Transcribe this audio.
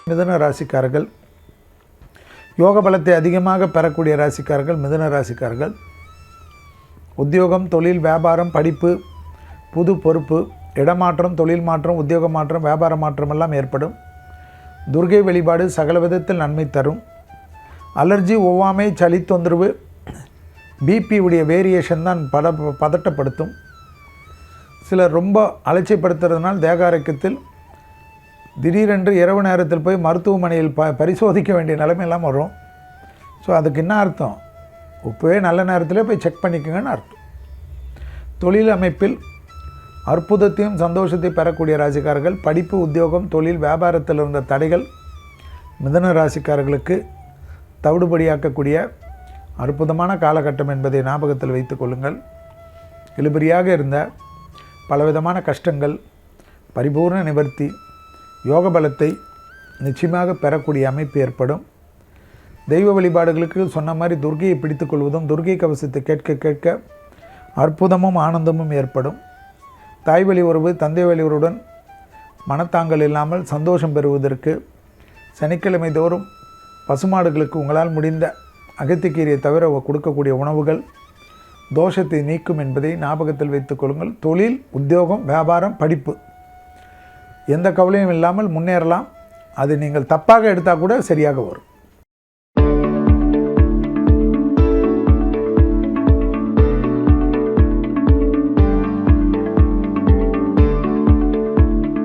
மிதுன ராசிக்காரர்கள் யோக பலத்தை அதிகமாக பெறக்கூடிய ராசிக்காரர்கள் மிதுன ராசிக்காரர்கள். உத்தியோகம், தொழில், வியாபாரம், படிப்பு, புது பொறுப்பு, இடமாற்றம், தொழில் மாற்றம், உத்தியோக மாற்றம், வியாபார மாற்றம் எல்லாம் ஏற்படும். துர்கை வழிபாடு சகல விதத்தில் நன்மை தரும். அலர்ஜி, ஒவ்வாமை, சளி தொந்தரவு, பிபி உடைய வேரியேஷன் தான் பதட்டப்படுத்தும். சிலர் ரொம்ப அலட்சியப்படுத்துறதுனால் தேக ஆரோக்கியத்தில் திடீரென்று இரவு நேரத்தில் போய் மருத்துவமனையில் பரிசோதிக்க வேண்டிய நிலைமையெல்லாம் வரும். ஸோ அதுக்கு என்ன அர்த்தம்? இப்போவே நல்ல நேரத்திலே போய் செக் பண்ணிக்கோங்கன்னு அர்த்தம். தொழில் அமைப்பில் அற்புதத்தையும் சந்தோஷத்தை பெறக்கூடிய ராசிக்காரர்கள். படிப்பு, உத்தியோகம், தொழில், வியாபாரத்தில் இருந்த தடைகள் மிதுன ராசிக்காரர்களுக்கு தவிடுபடியாக்கக்கூடிய அற்புதமான காலகட்டம் என்பதை ஞாபகத்தில் வைத்து கொள்ளுங்கள். இழுபறியாக இருந்த பலவிதமான கஷ்டங்கள் பரிபூர்ண நிவர்த்தி, யோக பலத்தை நிச்சயமாக பெறக்கூடிய அமைப்பு ஏற்படும். தெய்வ வழிபாடுகளுக்கு சொன்ன மாதிரி துர்கையை பிடித்து கொள்வதும் துர்கை கவசத்தை கேட்க கேட்க அற்புதமும் ஆனந்தமும் ஏற்படும். தாய் வழி உறவு, தந்தை வழி உறவுடன் மனத்தாங்கல் இல்லாமல் சந்தோஷம் பெறுவதற்கு சனிக்கிழமை தோறும் பசுமாடுகளுக்கு உங்களால் முடிந்த அகத்திக்கீரையை தவிர கொடுக்கக்கூடிய உணவுகள் தோஷத்தை நீக்கும் என்பதை ஞாபகத்தில் வைத்துக் கொள்ளுங்கள். தொழில், உத்தியோகம், வியாபாரம், படிப்பு எந்த கவலையும் இல்லாமல் முன்னேறலாம். அது நீங்கள் தப்பாக எடுத்தால் கூட சரியாக வரும்.